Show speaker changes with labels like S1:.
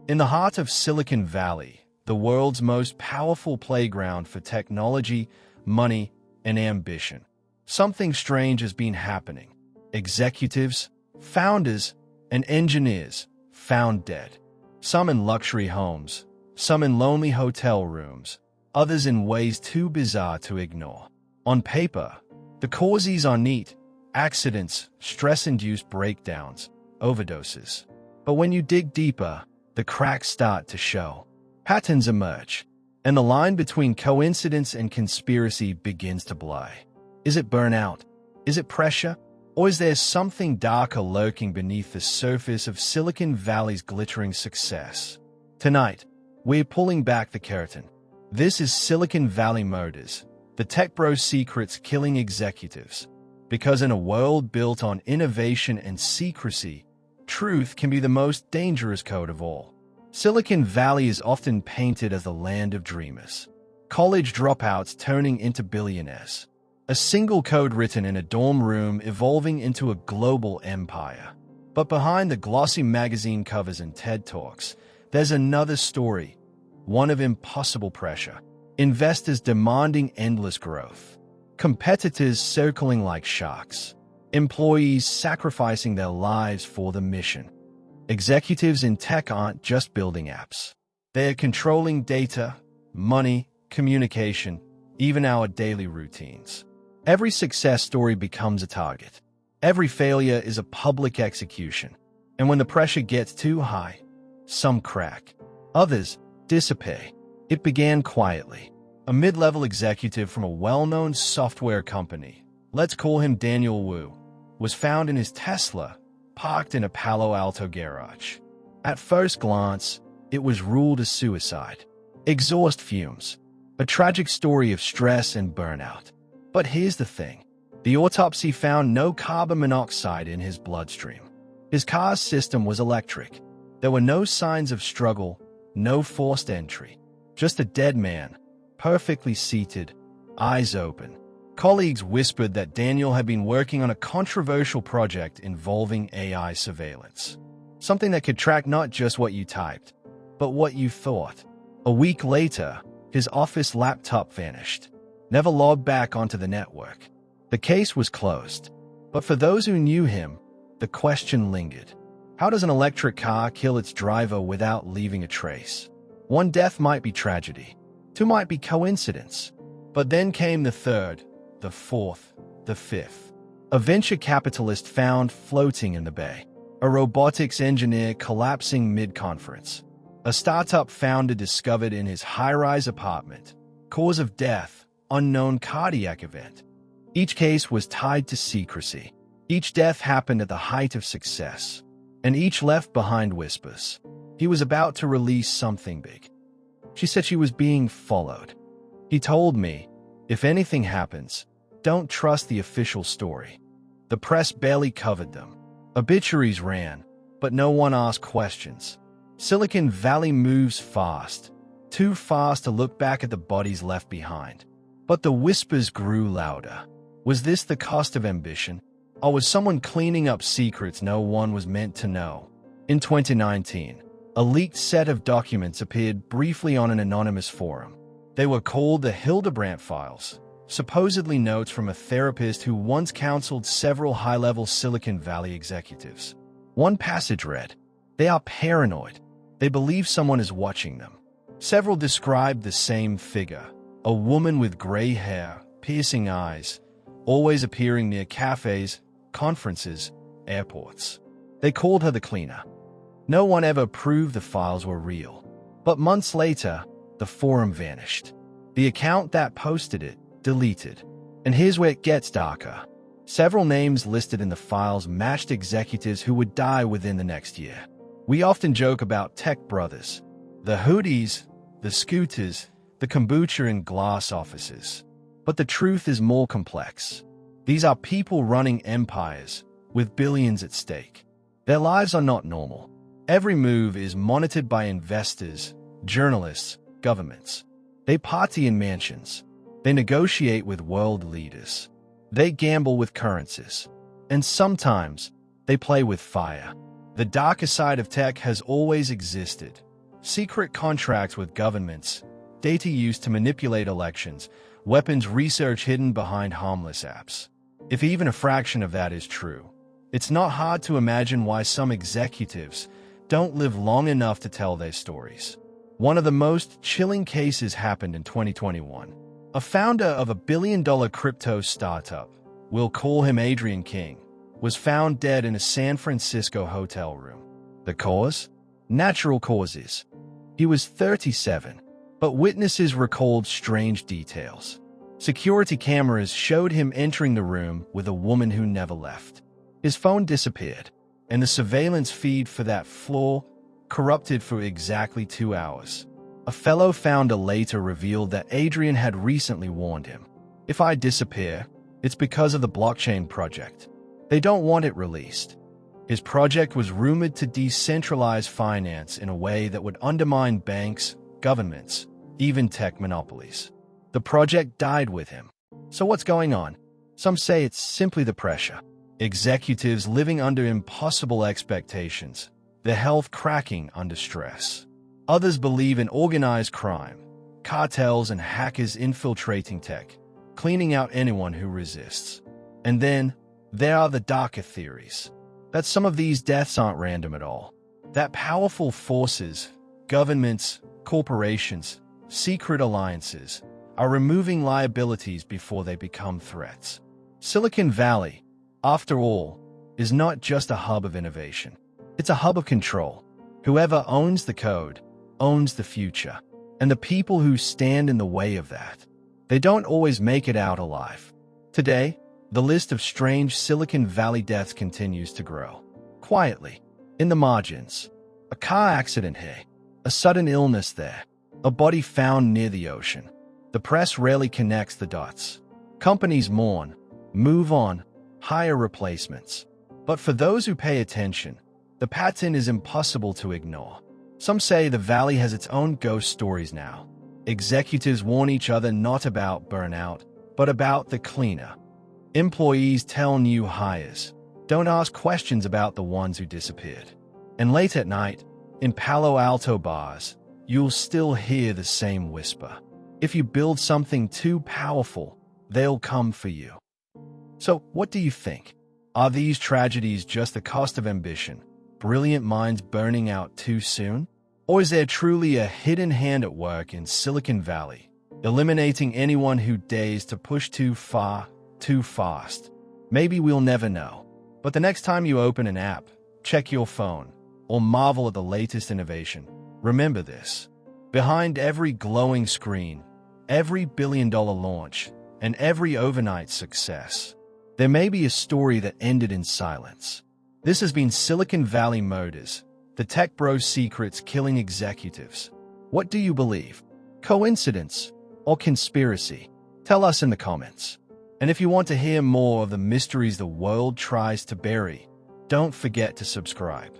S1: In the heart of Silicon Valley, the world's most powerful playground for technology, money, and ambition, something strange has been happening. Executives, founders, and engineers found dead. Some in luxury homes, some in lonely hotel rooms, others in ways too bizarre to ignore. On paper, the causes are neat: accidents, stress-induced breakdowns, overdoses. But when you dig deeper, the cracks start to show. Patterns emerge, and the line between coincidence and conspiracy begins to blur. Is it burnout? Is it pressure? Or is there something darker lurking beneath the surface of Silicon Valley's glittering success? Tonight, we're pulling back the curtain. This is Silicon Valley Murders, the tech bros' secrets killing executives. Because in a world built on innovation and secrecy, truth can be the most dangerous code of all. Silicon Valley is often painted as the land of dreamers, college dropouts turning into billionaires, a single code written in a dorm room evolving into a global empire. But behind the glossy magazine covers and TED Talks, there's another story, one of impossible pressure. Investors demanding endless growth, competitors circling like sharks, employees sacrificing their lives for the mission. Executives in tech aren't just building apps. They are controlling data, money, communication, even our daily routines. Every success story becomes a target. Every failure is a public execution. And when the pressure gets too high, some crack, others disappear. It began quietly. A mid-level executive from a well-known software company, let's call him Daniel Wu, was found in his Tesla, parked in a Palo Alto garage. At first glance, it was ruled as suicide. Exhaust fumes. A tragic story of stress and burnout. But here's the thing. The autopsy found no carbon monoxide in his bloodstream. His car's system was electric. There were no signs of struggle, no forced entry. Just a dead man, perfectly seated, eyes open. Colleagues whispered that Daniel had been working on a controversial project involving AI surveillance. Something that could track not just what you typed, but what you thought. A week later, his office laptop vanished, never logged back onto the network. The case was closed. But for those who knew him, the question lingered. How does an electric car kill its driver without leaving a trace? One death might be tragedy. Two might be coincidence. But then came the third, the fourth, the fifth. A venture capitalist found floating in the bay. A robotics engineer collapsing mid-conference. A startup founder discovered in his high-rise apartment. Cause of death, unknown cardiac event. Each case was tied to secrecy. Each death happened at the height of success. And each left behind whispers. He was about to release something big. She said she was being followed. He told me, if anything happens, don't trust the official story. The press barely covered them. Obituaries ran, but no one asked questions. Silicon Valley moves fast, too fast to look back at the bodies left behind. But the whispers grew louder. Was this the cost of ambition? Or was someone cleaning up secrets no one was meant to know? In 2019, a leaked set of documents appeared briefly on an anonymous forum. They were called the Hildebrandt Files, supposedly notes from a therapist who once counseled several high-level Silicon Valley executives. One passage read, "They are paranoid. They believe someone is watching them." Several described the same figure, a woman with gray hair, piercing eyes, always appearing near cafes, conferences, airports. They called her the cleaner. No one ever proved the files were real. But months later, the forum vanished. The account that posted it deleted. And here's where it gets darker. Several names listed in the files matched executives who would die within the next year. We often joke about tech brothers, the hoodies, the scooters, the kombucha and glass offices. But the truth is more complex. These are people running empires with billions at stake. Their lives are not normal. Every move is monitored by investors, journalists, governments. They party in mansions. They negotiate with world leaders. They gamble with currencies. And sometimes, they play with fire. The darker side of tech has always existed, secret contracts with governments, data used to manipulate elections, weapons research hidden behind harmless apps. If even a fraction of that is true, it's not hard to imagine why some executives don't live long enough to tell their stories. One of the most chilling cases happened in 2021. A founder of a billion-dollar crypto startup, we'll call him Adrian King, was found dead in a San Francisco hotel room. The cause? Natural causes. He was 37, but witnesses recalled strange details. Security cameras showed him entering the room with a woman who never left. His phone disappeared, and the surveillance feed for that floor corrupted for exactly 2 hours. A fellow founder later revealed that Adrian had recently warned him, "If I disappear, it's because of the blockchain project. They don't want it released." His project was rumored to decentralize finance in a way that would undermine banks, governments, even tech monopolies. The project died with him. So what's going on? Some say it's simply the pressure. Executives living under impossible expectations, their health cracking under stress. Others believe in organized crime, cartels and hackers infiltrating tech, cleaning out anyone who resists. And then, there are the darker theories that some of these deaths aren't random at all. That powerful forces, governments, corporations, secret alliances, are removing liabilities before they become threats. Silicon Valley, after all, is not just a hub of innovation. It's a hub of control. Whoever owns the code owns the future, and the people who stand in the way of that, they don't always make it out alive. Today, the list of strange Silicon Valley deaths continues to grow. Quietly, in the margins. A car accident here, a sudden illness there, a body found near the ocean. The press rarely connects the dots. Companies mourn, move on, hire replacements. But for those who pay attention, the pattern is impossible to ignore. Some say the Valley has its own ghost stories now. Executives warn each other not about burnout, but about the cleaner. Employees tell new hires, don't ask questions about the ones who disappeared. And late at night, in Palo Alto bars, you'll still hear the same whisper. If you build something too powerful, they'll come for you. So, what do you think? Are these tragedies just the cost of ambition? Brilliant minds burning out too soon? Or is there truly a hidden hand at work in Silicon Valley, eliminating anyone who dares to push too far, too fast? Maybe we'll never know. But the next time you open an app, check your phone, or marvel at the latest innovation, remember this. Behind every glowing screen, every billion-dollar launch, and every overnight success, there may be a story that ended in silence. This has been Silicon Valley Motors, the tech bros' secrets killing executives. What do you believe? Coincidence or conspiracy? Tell us in the comments. And if you want to hear more of the mysteries the world tries to bury, don't forget to subscribe.